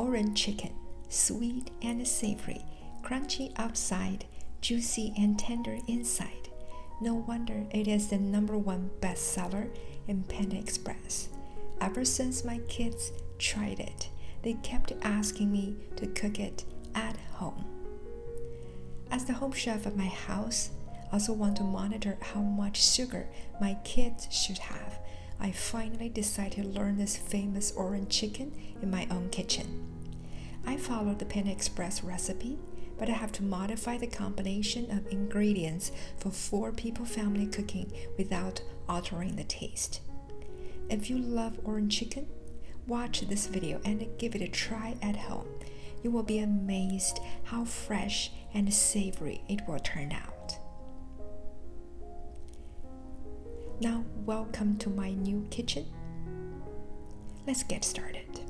orange chicken, sweet and savory, crunchy outside, juicy and tender inside. No wonder it is the #1 bestseller in Panda Express. Ever since my kids tried it, they kept asking me to cook it at home. As the home chef of my house, I also want to monitor how much sugar my kids should have. I finally decided to learn this famous orange chicken in my own kitchen. I followed the Panda Express recipe, but I have to modify the combination of ingredients for 4-people family cooking without altering the taste. If you love orange chicken, watch this video and give it a try at home. You will be amazed how fresh and savory it will turn out. Now, welcome to my new kitchen. Let's get started.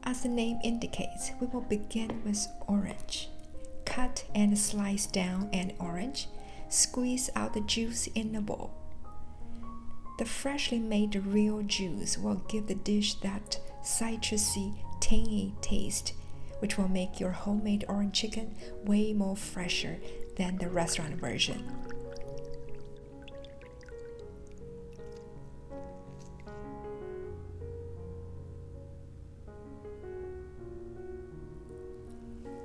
As the name indicates, we will begin with orange. Cut and slice down an orange. Squeeze out the juice in a bowl. The freshly made real juice will give the dish that citrusy, tangy taste, which will make your homemade orange chicken way more fresher than the restaurant version.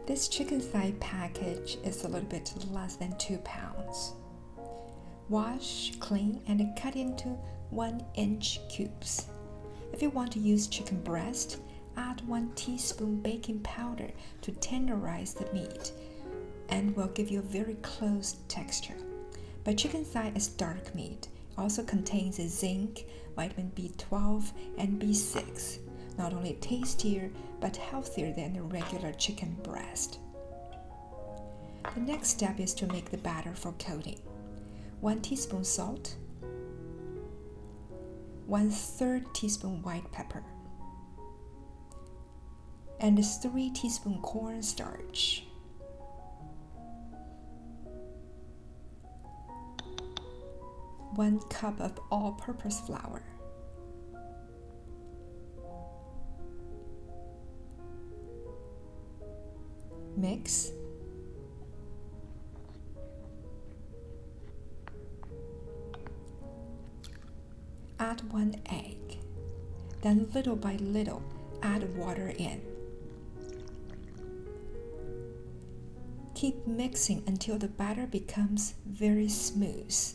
This chicken thigh package is a little bit less than 2 pounds. Wash, clean, and cut into 1-inch cubes. If you want to use chicken breast, add 1 teaspoon baking powder to tenderize the meat and will give you a very close texture. But chicken thigh is dark meat. It also contains zinc, vitamin B12, and B6. Not only tastier, but healthier than the regular chicken breast. The next step is to make the batter for coating. 1 teaspoon salt, 1/3 teaspoon white pepper, and 3 teaspoon cornstarch. One cup of all-purpose flour. Mix. Add 1 egg. Then little by little, add water in. Keep mixing until the batter becomes very smooth.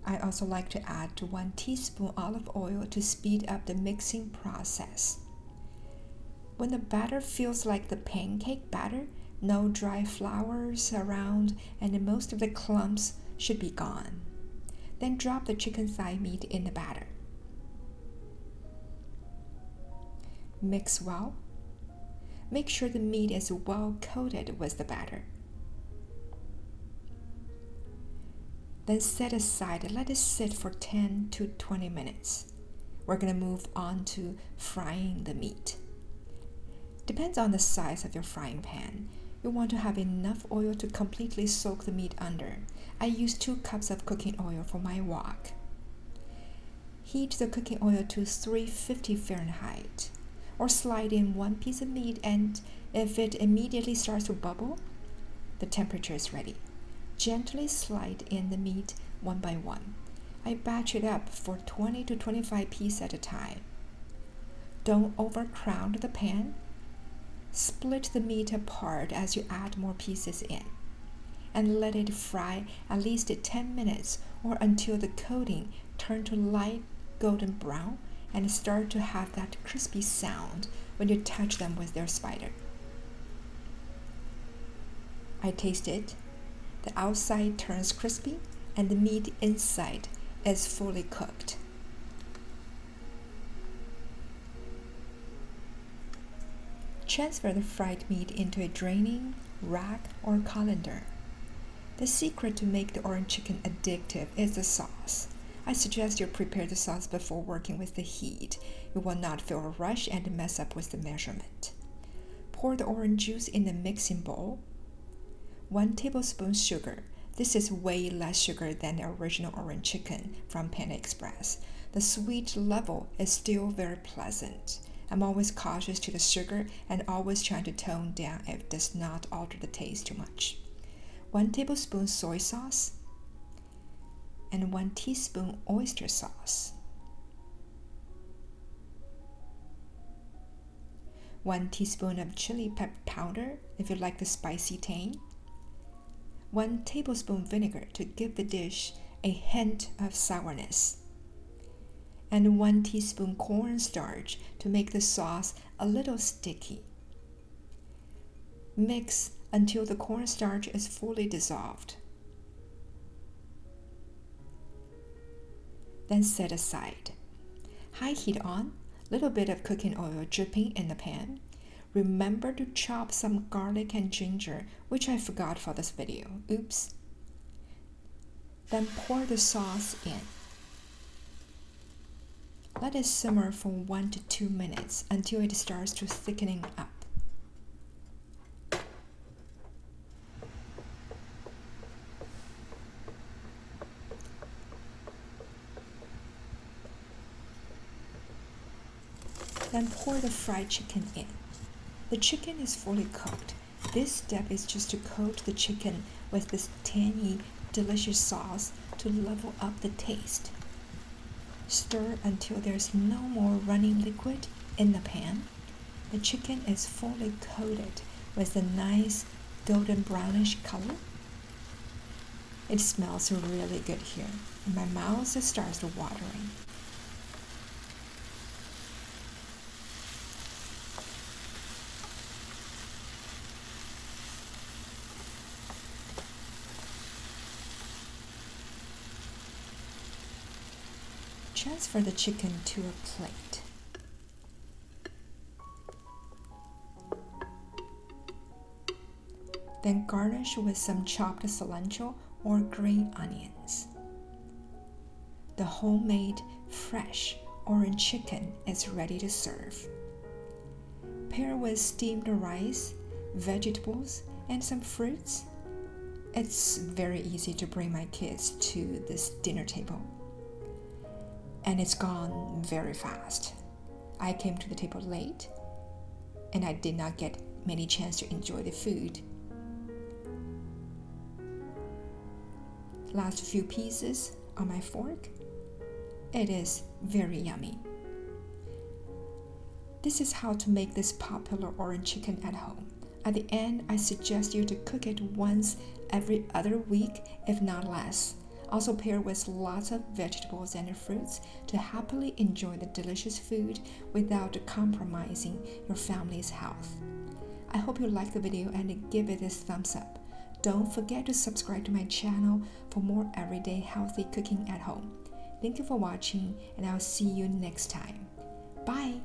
I also like to add 1 teaspoon olive oil to speed up the mixing process. When the batter feels like the pancake batter, no dry flours around, and most of the clumps should be gone. Then drop the chicken thigh meat in the batter. Mix well. Make sure the meat is well coated with the batter. Then set aside and let it sit for 10 to 20 minutes. We're going to move on to frying the meat. Depends on the size of your frying pan. You want to have enough oil to completely soak the meat under. I use 2 cups of cooking oil for my wok. Heat the cooking oil to 350 Fahrenheit, or slide in 1 piece of meat, and if it immediately starts to bubble, the temperature is ready. Gently slide in the meat one by one. I batch it up for 20 to 25 pieces at a time. Don't overcrowd the pan. Split the meat apart as you add more pieces in, and let it fry at least 10 minutes or until the coating turns to light golden brown and start to have that crispy sound when you touch them with their spider. I taste it. The outside turns crispy and the meat inside is fully cooked. Transfer the fried meat into a draining rack or colander. The secret to make the orange chicken addictive is the sauce. I suggest you prepare the sauce before working with the heat. You will not feel a rush and mess up with the measurement. Pour the orange juice in the mixing bowl. 1 tablespoon sugar. This is way less sugar than the original orange chicken from Panda Express. The sweet level is still very pleasant. I'm always cautious to the sugar and always trying to tone down if it does not alter the taste too much. 1 tablespoon soy sauce and 1 teaspoon oyster sauce. 1 teaspoon of chili pepper powder if you like the spicy tang. 1 tablespoon vinegar to give the dish a hint of sourness. And 1 teaspoon cornstarch to make the sauce a little sticky. Mix until the cornstarch is fully dissolved. Then set aside. High heat on, little bit of cooking oil dripping in the pan. Remember to chop some garlic and ginger, which I forgot for this video. Oops. Then pour the sauce in. Let it simmer for 1 to 2 minutes until it starts to thickening up. Then pour the fried chicken in. The chicken is fully cooked. This step is just to coat the chicken with this tangy, delicious sauce to level up the taste. Stir until there's no more running liquid in the pan. The chicken is fully coated with a nice golden brownish color. It smells really good here. My mouth starts watering. Transfer the chicken to a plate. Then garnish with some chopped cilantro or green onions. The homemade, fresh orange chicken is ready to serve. Pair with steamed rice, vegetables, and some fruits. It's very easy to bring my kids to this dinner table. And it's gone very fast. I came to the table late, and I did not get many chance to enjoy the food. Last few pieces on my fork. It is very yummy. This is how to make this popular orange chicken at home. At the end, I suggest you to cook it once every other week, if not less. Also pair with lots of vegetables and fruits to happily enjoy the delicious food without compromising your family's health. I hope you liked the video and give it a thumbs up. Don't forget to subscribe to my channel for more everyday healthy cooking at home. Thank you for watching, and I'll see you next time. Bye!